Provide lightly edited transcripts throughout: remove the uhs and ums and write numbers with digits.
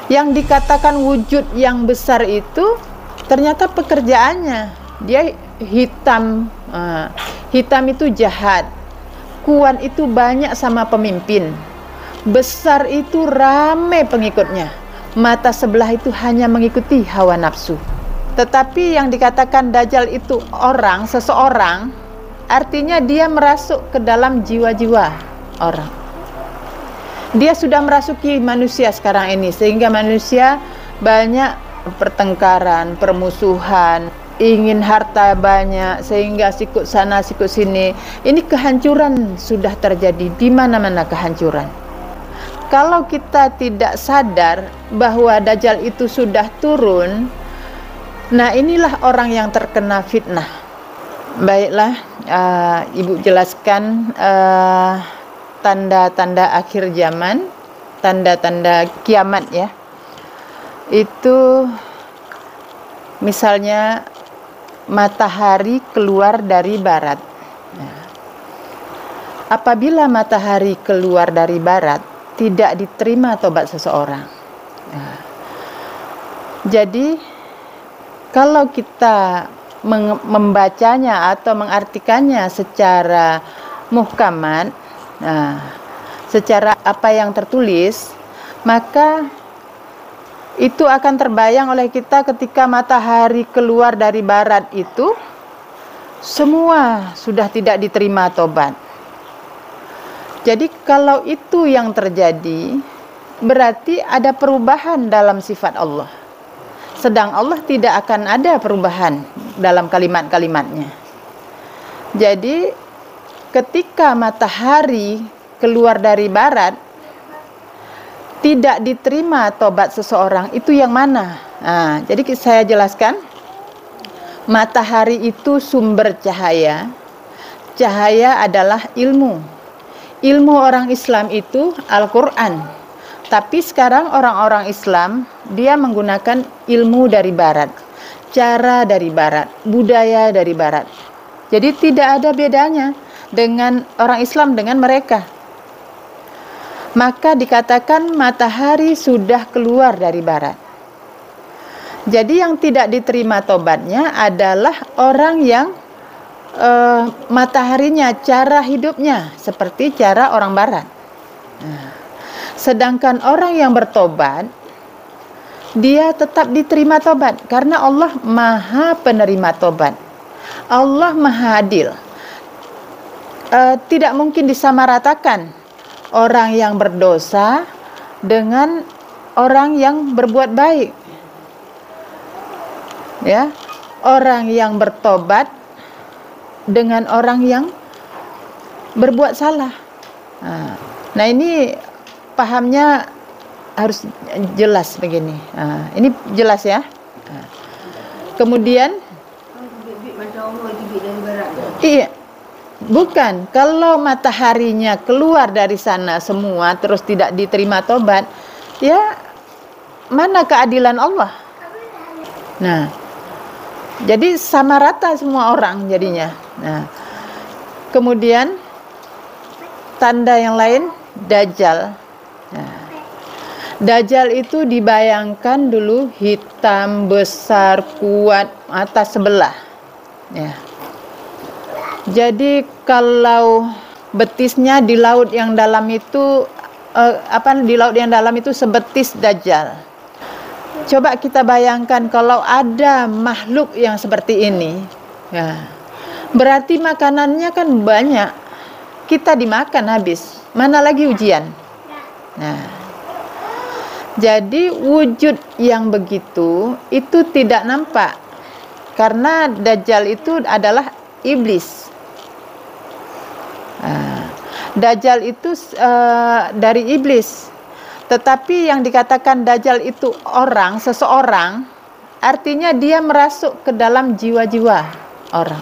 Yang dikatakan wujud yang besar itu ternyata pekerjaannya dia hitam. Hitam itu jahat, kuat itu banyak sama pemimpin, besar itu ramai pengikutnya, mata sebelah itu hanya mengikuti hawa nafsu. Tetapi yang dikatakan Dajjal itu orang, seseorang, artinya dia merasuk ke dalam jiwa-jiwa orang. Dia sudah merasuki manusia sekarang ini, sehingga manusia banyak pertengkaran, permusuhan, ingin harta banyak, sehingga sikut sana sikut sini. Ini kehancuran sudah terjadi di mana-mana, kehancuran. Kalau kita tidak sadar bahwa Dajjal itu sudah turun, nah inilah orang yang terkena fitnah. Baiklah, Ibu jelaskan tanda-tanda akhir zaman, tanda-tanda kiamat ya. Itu misalnya matahari keluar dari barat. Apabila matahari keluar dari barat, tidak diterima tobat seseorang. Jadi kalau kita membacanya atau mengartikannya secara muhkamat, secara apa yang tertulis, maka itu akan terbayang oleh kita ketika matahari keluar dari barat itu, semua sudah tidak diterima tobat. Jadi kalau itu yang terjadi, berarti ada perubahan dalam sifat Allah. Sedang Allah tidak akan ada perubahan dalam kalimat-kalimatnya. Jadi ketika matahari keluar dari barat, tidak diterima tobat seseorang, itu yang mana? Jadi saya jelaskan, matahari itu sumber cahaya. Cahaya adalah ilmu. Ilmu orang Islam itu Al-Quran. Tapi sekarang orang-orang Islam, dia menggunakan ilmu dari barat, cara dari barat, budaya dari barat. Jadi tidak ada bedanya dengan orang Islam dengan mereka. Maka dikatakan matahari sudah keluar dari barat. Jadi yang tidak diterima tobatnya adalah orang yang mataharinya, cara hidupnya seperti cara orang barat. Sedangkan orang yang bertobat, dia tetap diterima tobat karena Allah Maha penerima tobat. Allah Maha adil. Tidak mungkin disamaratakan orang yang berdosa dengan orang yang berbuat baik. Ya, orang yang bertobat dengan orang yang berbuat salah. Nah, ini pahamnya harus jelas begini. Ini jelas ya. Kemudian iya, bukan, kalau mataharinya keluar dari sana semua terus tidak diterima tobat, ya mana keadilan Allah? Nah, jadi sama rata semua orang jadinya. Nah, kemudian tanda yang lain, Dajjal. Dajjal itu dibayangkan dulu hitam, besar, kuat, mata sebelah. Ya. Jadi kalau betisnya di laut yang dalam itu di laut yang dalam itu sebetis Dajjal. Coba kita bayangkan kalau ada makhluk yang seperti ini, ya, berarti makanannya kan banyak. Kita dimakan habis. Mana lagi ujian? Nah, jadi wujud yang begitu itu tidak nampak karena Dajjal itu adalah iblis. Dajjal itu dari iblis. Tetapi yang dikatakan Dajjal itu orang, seseorang, artinya dia merasuk ke dalam jiwa-jiwa orang.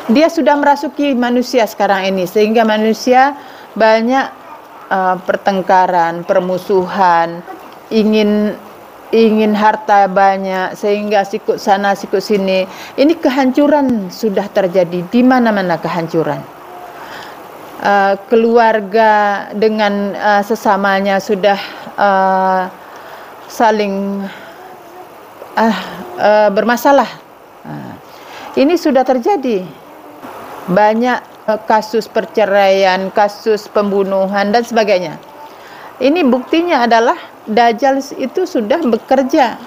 Dia sudah merasuki manusia sekarang ini, sehingga manusia banyak pertengkaran, permusuhan, ingin harta banyak, sehingga sikut sana sikut sini. Ini kehancuran sudah terjadi di mana-mana, kehancuran. Keluarga dengan sesamanya sudah saling bermasalah. Ini sudah terjadi banyak kasus perceraian, kasus pembunuhan dan sebagainya. Ini buktinya adalah Dajjal itu sudah bekerja.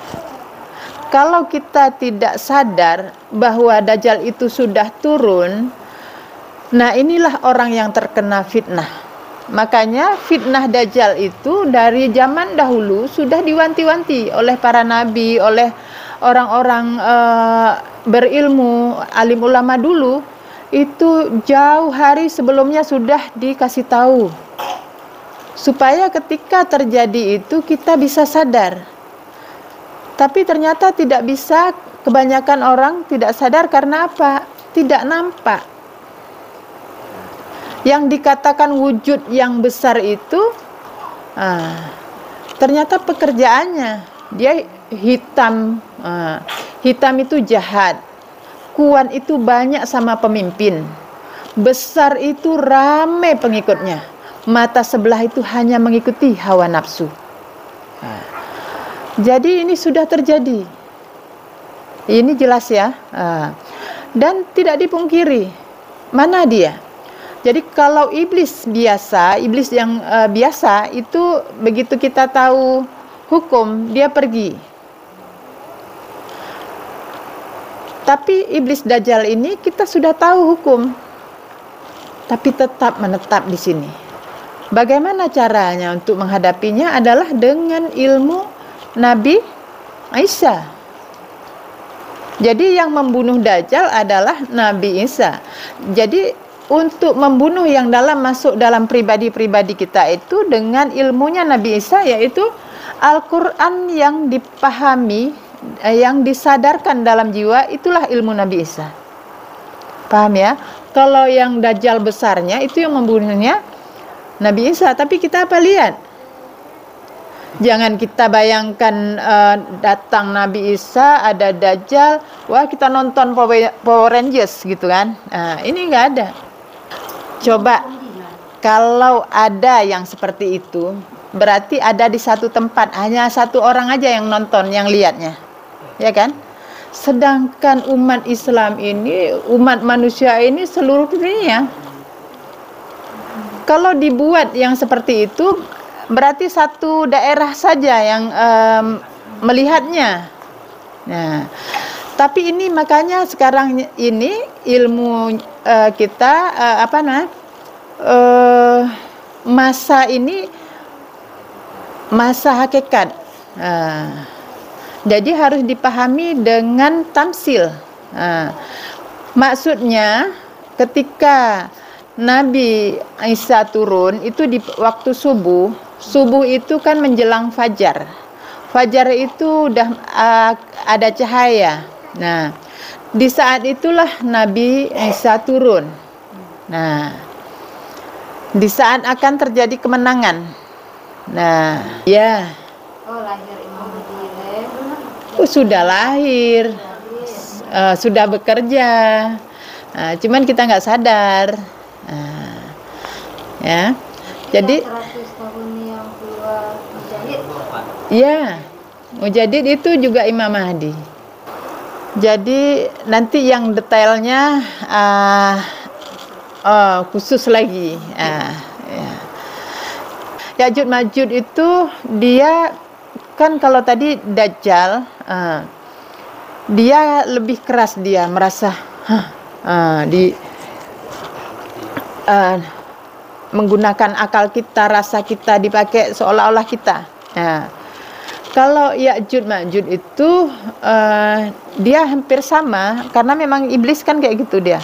Kalau kita tidak sadar bahwa Dajjal itu sudah turun, nah inilah orang yang terkena fitnah. Makanya fitnah Dajjal itu dari zaman dahulu sudah diwanti-wanti oleh para nabi, oleh orang-orang berilmu, alim ulama dulu. Itu jauh hari sebelumnya sudah dikasih tahu, supaya ketika terjadi itu kita bisa sadar. Tapi ternyata tidak bisa, kebanyakan orang tidak sadar karena apa? Tidak nampak. Yang dikatakan wujud yang besar itu ternyata pekerjaannya dia hitam. Hitam itu jahat, kuan itu banyak sama pemimpin, besar itu ramai pengikutnya, mata sebelah itu hanya mengikuti hawa nafsu. Jadi ini sudah terjadi, ini jelas ya. Dan tidak dipungkiri, mana dia. Jadi kalau iblis biasa, iblis yang biasa itu begitu kita tahu hukum, dia pergi. Tapi iblis Dajjal ini kita sudah tahu hukum, tapi tetap menetap di sini. Bagaimana caranya untuk menghadapinya adalah dengan ilmu Nabi Isa. Jadi yang membunuh Dajjal adalah Nabi Isa. Jadi untuk membunuh yang masuk dalam pribadi-pribadi kita itu dengan ilmunya Nabi Isa, yaitu Al-Quran yang dipahami, yang disadarkan dalam jiwa, itulah ilmu Nabi Isa. Paham ya? Kalau yang Dajjal besarnya itu yang membunuhnya Nabi Isa. Tapi kita apa lihat? Jangan kita bayangkan datang Nabi Isa, ada Dajjal, wah kita nonton Power Rangers gitu kan. Ini enggak ada. Coba kalau ada yang seperti itu, berarti ada di satu tempat, hanya satu orang aja yang nonton, yang lihatnya. Ya kan? Sedangkan umat Islam ini, umat manusia ini seluruh dunia. Kalau dibuat yang seperti itu, berarti satu daerah saja yang melihatnya. Nah, tapi ini makanya sekarang ini ilmu kita masa ini masa hakikat. Jadi harus dipahami dengan tamsil. Maksudnya ketika Nabi Isa turun itu di waktu subuh. Subuh itu kan menjelang fajar. Fajar itu udah ada cahaya. Nah, di saat itulah Nabi Isa turun. Nah, di saat akan terjadi kemenangan. Nah, ya. Oh, lahir Imam Sudah lahir, sudah bekerja, cuman kita nggak sadar. Ya, jadi 100 tahun yang keluar Mujahid. ya, Mujahid itu juga Imam Mahdi. Jadi nanti yang detailnya khusus lagi. Ya'juj Ma'juj itu dia kan, kalau tadi Dajjal dia lebih keras, dia merasa menggunakan akal kita, rasa kita dipakai seolah-olah kita. Kalau Ya'juj Ma'juj itu dia hampir sama, karena memang iblis kan kayak gitu dia.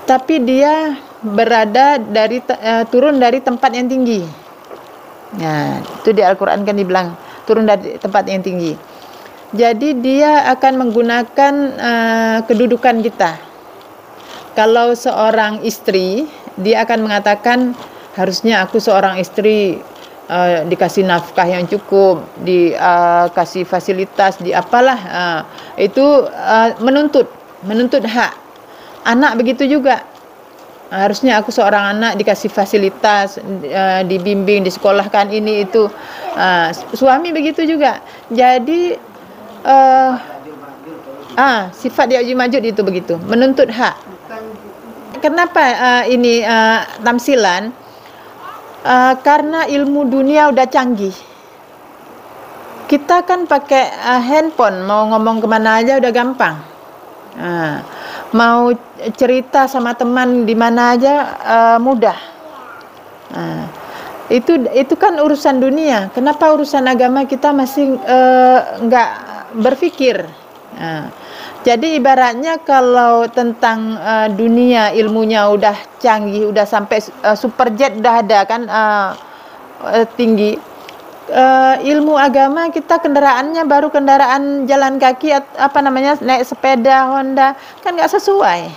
Tapi dia berada dari turun dari tempat yang tinggi. Nah, itu di Al-Quran kan dibilang turun dari tempat yang tinggi. Jadi dia akan menggunakan kedudukan kita. Kalau seorang istri, dia akan mengatakan harusnya aku seorang istri dikasih nafkah yang cukup, dikasih fasilitas, di apalah, itu menuntut hak. Anak begitu juga. Harusnya aku seorang anak dikasih fasilitas, dibimbing, disekolahkan ini itu. Suami begitu juga. Jadi sifat Ya'juj Ma'juj itu begitu, menuntut hak. Kenapa ini tamsilan? Karena ilmu dunia udah canggih. Kita kan pakai handphone, mau ngomong kemana aja udah gampang. Mau cerita sama teman di mana aja mudah. Itu kan urusan dunia. Kenapa urusan agama kita masih nggak berpikir? Jadi ibaratnya kalau tentang dunia ilmunya udah canggih, udah sampai superjet udah ada kan, tinggi. Ilmu agama kita kendaraannya baru kendaraan jalan kaki, apa namanya, naik sepeda Honda, kan nggak sesuai,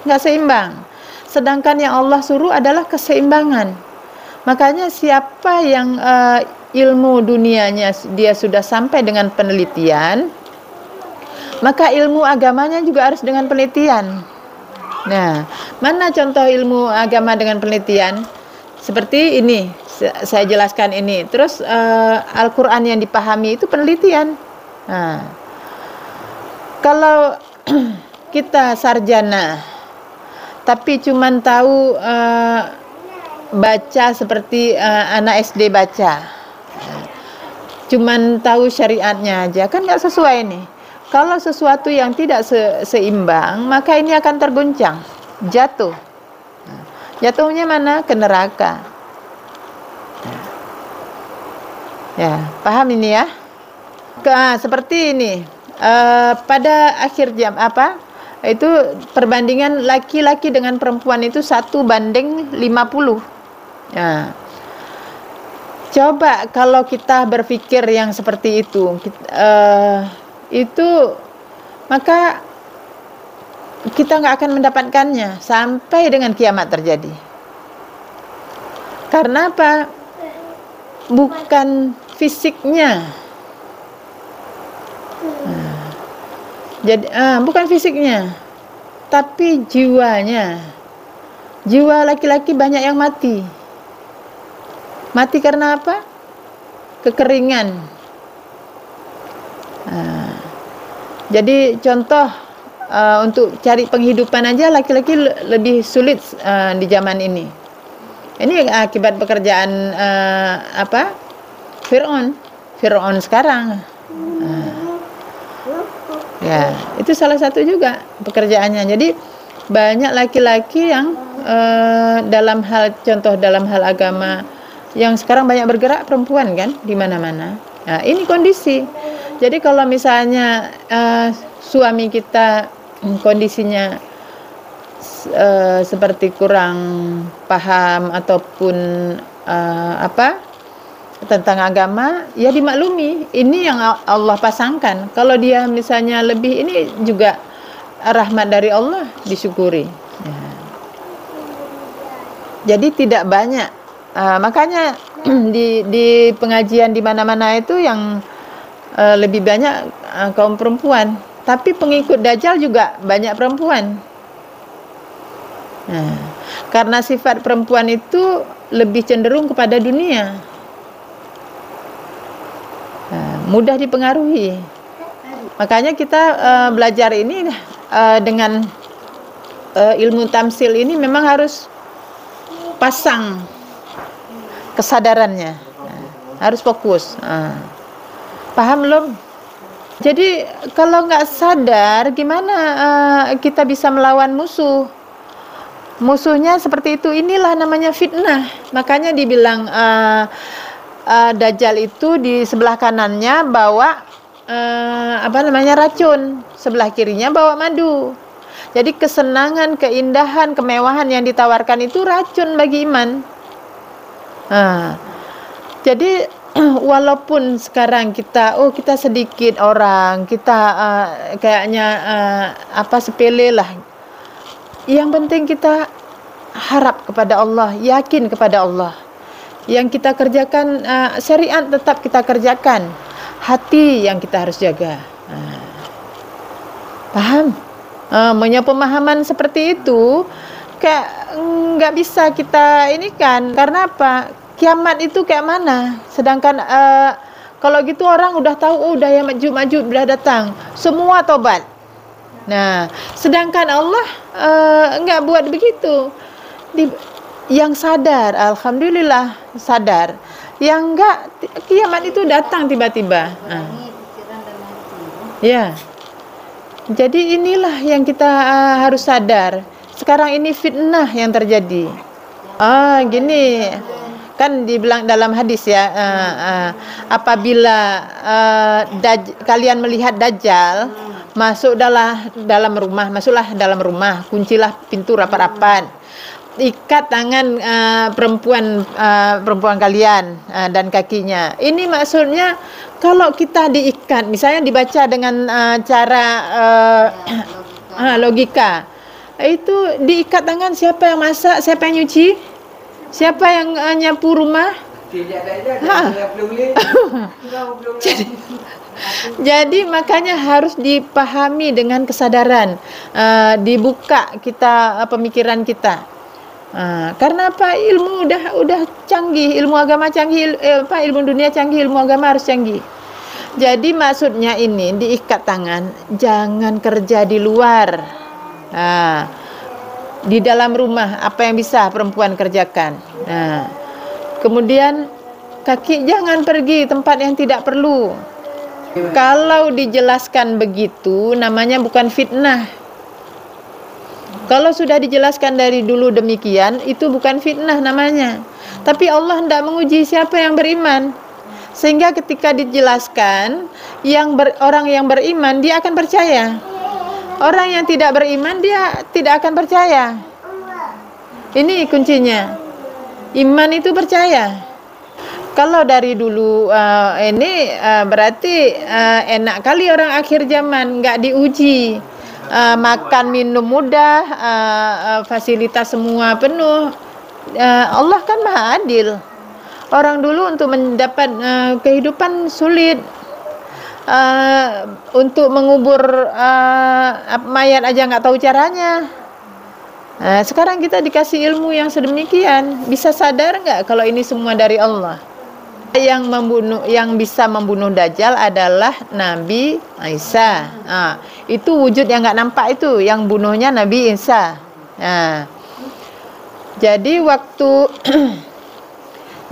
nggak seimbang. Sedangkan yang Allah suruh adalah keseimbangan. Makanya siapa yang ilmu dunianya dia sudah sampai dengan penelitian, maka ilmu agamanya juga harus dengan penelitian. Nah, mana contoh ilmu agama dengan penelitian? Seperti ini, saya jelaskan ini. Terus Al-Quran yang dipahami itu penelitian. Kalau kita sarjana, tapi cuman tahu baca seperti anak SD baca, cuman tahu syariatnya aja, kan nggak sesuai nih. Kalau sesuatu yang tidak seimbang, maka ini akan terguncang, jatuh. Jatuhnya mana? Ke neraka. Ya, paham ini ya? Seperti ini. Pada akhir jam itu perbandingan laki-laki dengan perempuan itu 1:50. Ya. Coba kalau kita berpikir yang seperti itu, maka kita nggak akan mendapatkannya sampai dengan kiamat terjadi. Karena apa? Bukan fisiknya. Jadi bukan fisiknya, tapi jiwanya. Jiwa laki-laki banyak yang mati. Mati karena apa? Kekeringan. Jadi contoh, untuk cari penghidupan aja laki-laki lebih sulit di zaman ini. Ini akibat pekerjaan Fir'aun sekarang. Ya, itu salah satu juga pekerjaannya. Jadi banyak laki-laki yang dalam hal agama yang sekarang banyak bergerak, perempuan kan di mana-mana. Nah, ini kondisi. Jadi kalau misalnya suami kita kondisinya seperti kurang paham ataupun tentang agama, ya dimaklumi. Ini yang Allah pasangkan. Kalau dia misalnya lebih, ini juga rahmat dari Allah, disyukuri. Ya. Jadi tidak banyak. Makanya di pengajian di mana-mana itu yang lebih banyak kaum perempuan. Tapi pengikut Dajjal juga banyak perempuan. Nah, karena sifat perempuan itu lebih cenderung kepada dunia, mudah dipengaruhi. Makanya kita belajar ini dengan ilmu tamsil ini memang harus pasang kesadarannya, harus fokus. Paham belum? Jadi kalau nggak sadar, gimana kita bisa melawan musuh? Musuhnya seperti itu. Inilah namanya fitnah. Makanya dibilang Dajjal itu di sebelah kanannya bawa racun, sebelah kirinya bawa madu. Jadi kesenangan, keindahan, kemewahan yang ditawarkan itu racun bagi iman. Jadi walaupun sekarang kita sedikit orang, kita kayaknya sepele lah. Yang penting kita harap kepada Allah, yakin kepada Allah. Yang kita kerjakan syariat tetap kita kerjakan. Hati yang kita harus jaga. Paham? Punya pemahaman seperti itu, kayak nggak bisa kita ini kan. Karena apa? Kiamat itu kayak mana? Sedangkan kalau gitu orang udah tahu, oh udah ya maju udah datang, semua tobat. Nah, sedangkan Allah nggak buat begitu. Yang sadar, alhamdulillah sadar. Yang enggak, kiamat itu datang tiba-tiba. Kurangi pikiran dan hati. Ya. Jadi inilah yang kita harus sadar. Sekarang ini fitnah yang terjadi. Gini. Kan dibilang dalam hadis ya, apabila kalian melihat Dajjal masuklah dalam rumah, kuncilah pintu rapat-rapat, ikat tangan perempuan kalian dan kakinya. Ini maksudnya kalau kita diikat, misalnya dibaca dengan cara logika, itu diikat tangan, siapa yang masak, siapa yang nyuci, siapa yang nyapu rumah? Jadi makanya harus dipahami dengan kesadaran, dibuka kita pemikiran kita. Karena apa? Ilmu udah canggih, ilmu agama canggih, ilmu dunia canggih, ilmu agama harus canggih. Jadi maksudnya ini diikat tangan, jangan kerja di luar. Di dalam rumah apa yang bisa perempuan kerjakan. Nah, kemudian kaki jangan pergi tempat yang tidak perlu. Kalau dijelaskan begitu namanya bukan fitnah. Kalau sudah dijelaskan dari dulu demikian, itu bukan fitnah namanya. Tapi Allah hendak menguji siapa yang beriman. Sehingga ketika dijelaskan, orang yang beriman dia akan percaya. Orang yang tidak beriman dia tidak akan percaya. Ini kuncinya. Iman itu percaya. Kalau dari dulu berarti enak kali orang akhir zaman, nggak diuji. Makan minum mudah, fasilitas semua penuh. Allah kan maha adil. Orang dulu untuk mendapat kehidupan sulit. Untuk mengubur mayat aja nggak tahu caranya. Sekarang kita dikasih ilmu yang sedemikian, bisa sadar nggak kalau ini semua dari Allah? Yang bisa membunuh Dajjal adalah Nabi Isa. Itu wujud yang nggak nampak itu, yang bunuhnya Nabi Isa. Jadi waktu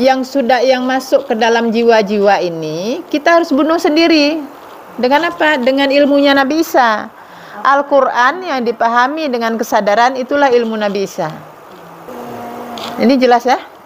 yang masuk ke dalam jiwa-jiwa ini kita harus bunuh sendiri. Dengan apa? Dengan ilmunya Nabi Isa. Al-Quran yang dipahami dengan kesadaran itulah ilmu Nabi Isa. Ini jelas ya?